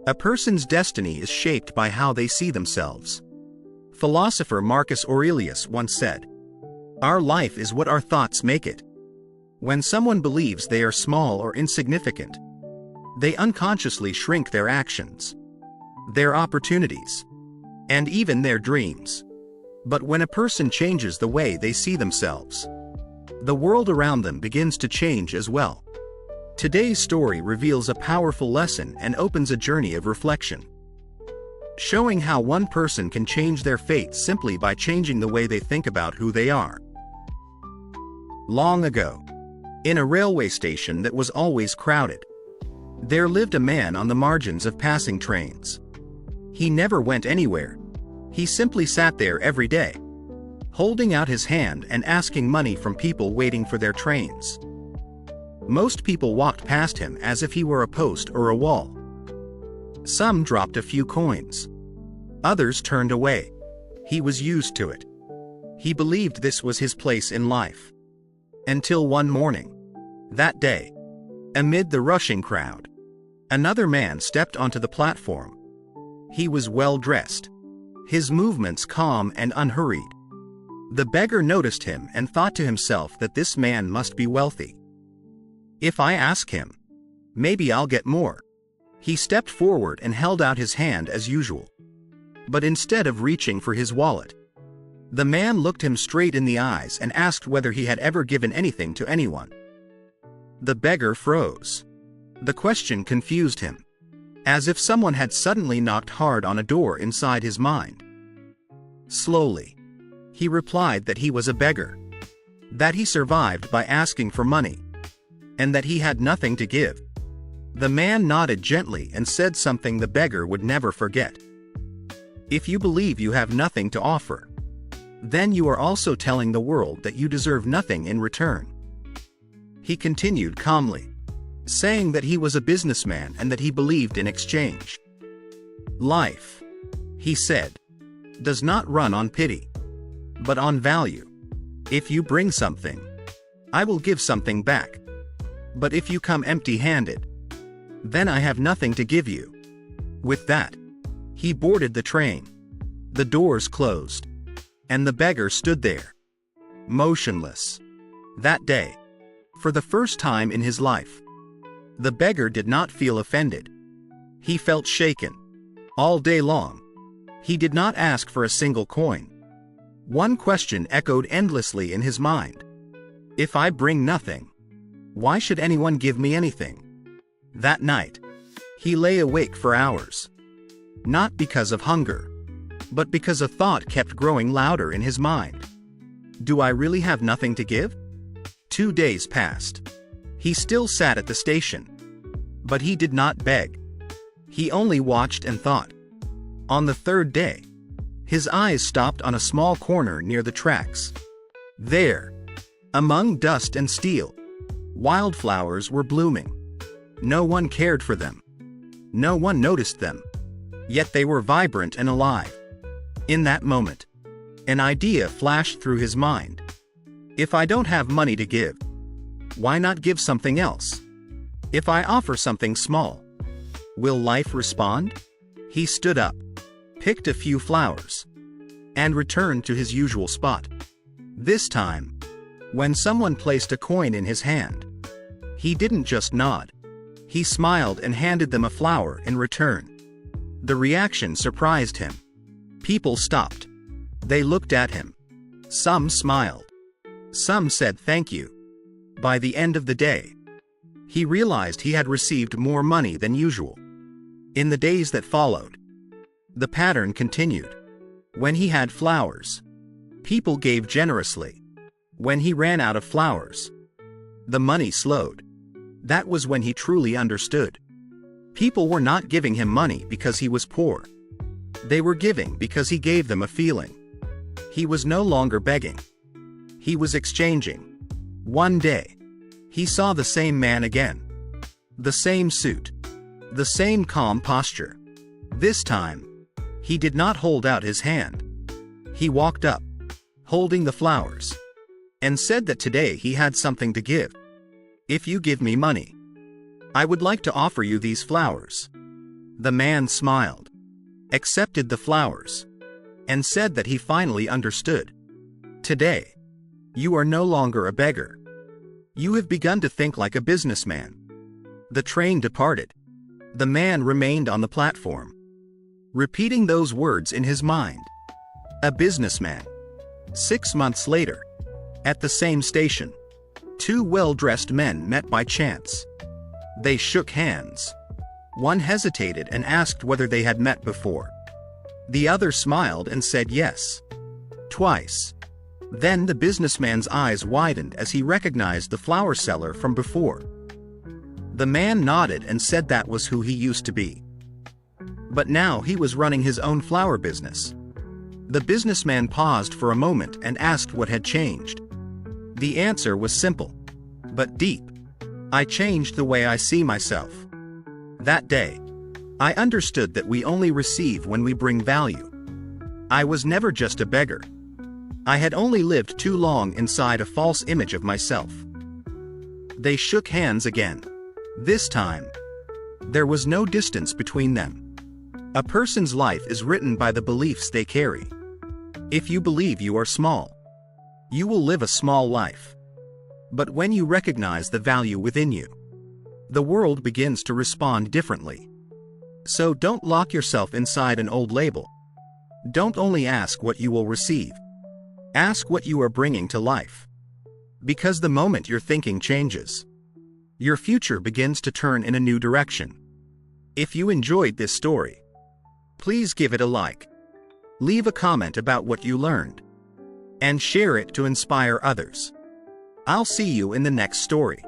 A person's destiny is shaped by how they see themselves. Philosopher Marcus Aurelius once said, "Our life is what our thoughts make it." When someone believes they are small or insignificant, they unconsciously shrink their actions, their opportunities, and even their dreams. But when a person changes the way they see themselves, the world around them begins to change as well. Today's story reveals a powerful lesson and opens a journey of reflection, showing how one person can change their fate simply by changing the way they think about who they are. Long ago, in a railway station that was always crowded, there lived a man on the margins of passing trains. He never went anywhere. He simply sat there every day, holding out his hand and asking money from people waiting for their trains. Most people walked past him as if he were a post or a wall. Some dropped a few coins. Others turned away. He was used to it. He believed this was his place in life. Until one morning, that day, amid the rushing crowd, another man stepped onto the platform. He was well dressed, his movements calm and unhurried. The beggar noticed him and thought to himself that this man must be wealthy. "If I ask him, maybe I'll get more." He stepped forward and held out his hand as usual. But instead of reaching for his wallet, the man looked him straight in the eyes and asked whether he had ever given anything to anyone. The beggar froze. The question confused him, as if someone had suddenly knocked hard on a door inside his mind. Slowly, he replied that he was a beggar, that he survived by asking for money, and that he had nothing to give. The man nodded gently and said something the beggar would never forget. "If you believe you have nothing to offer, then you are also telling the world that you deserve nothing in return." He continued calmly, saying that he was a businessman and that he believed in exchange. "Life," he said, "does not run on pity, but on value. If you bring something, I will give something back. But if you come empty-handed, then I have nothing to give you." With that, he boarded the train. The doors closed, and the beggar stood there, motionless. That day, for the first time in his life, the beggar did not feel offended. He felt shaken. All day long, he did not ask for a single coin. One question echoed endlessly in his mind. "If I bring nothing, why should anyone give me anything?" That night, he lay awake for hours. Not because of hunger, but because a thought kept growing louder in his mind. "Do I really have nothing to give?" 2 days passed. He still sat at the station. But he did not beg. He only watched and thought. On the 3rd day, his eyes stopped on a small corner near the tracks. There, among dust and steel, wildflowers were blooming. No one cared for them. No one noticed them. Yet they were vibrant and alive. In that moment, an idea flashed through his mind. "If I don't have money to give, why not give something else? If I offer something small, will life respond?" He stood up, picked a few flowers, and returned to his usual spot. This time, when someone placed a coin in his hand, he didn't just nod. He smiled and handed them a flower in return. The reaction surprised him. People stopped. They looked at him. Some smiled. Some said thank you. By the end of the day, he realized he had received more money than usual. In the days that followed, the pattern continued. When he had flowers, people gave generously. When he ran out of flowers, the money slowed. That was when he truly understood. People were not giving him money because he was poor. They were giving because he gave them a feeling. He was no longer begging. He was exchanging. One day, he saw the same man again. The same suit. The same calm posture. This time, he did not hold out his hand. He walked up, holding the flowers, and said that today he had something to give. "If you give me money, I would like to offer you these flowers." The man smiled, accepted the flowers, and said that he finally understood. Today, you are no longer a beggar. You have begun to think like a businessman. The train departed. The man remained on the platform, repeating those words in his mind. A businessman. 6 months later, at the same station, two well-dressed men met by chance. They shook hands. One hesitated and asked whether they had met before. The other smiled and said yes. Twice. Then the businessman's eyes widened as he recognized the flower seller from before. The man nodded and said that was who he used to be. But now he was running his own flower business. The businessman paused for a moment and asked what had changed. The answer was simple, but deep. I changed the way I see myself. That day, I understood that we only receive when we bring value. I was never just a beggar. I had only lived too long inside a false image of myself. They shook hands again. This time, there was no distance between them. A person's life is written by the beliefs they carry. If you believe you are small, you will live a small life. But when you recognize the value within you, the world begins to respond differently. So don't lock yourself inside an old label. Don't only ask what you will receive. Ask what you are bringing to life. Because the moment your thinking changes, your future begins to turn in a new direction. If you enjoyed this story, please give it a like. Leave a comment about what you learned, and share it to inspire others. I'll see you in the next story.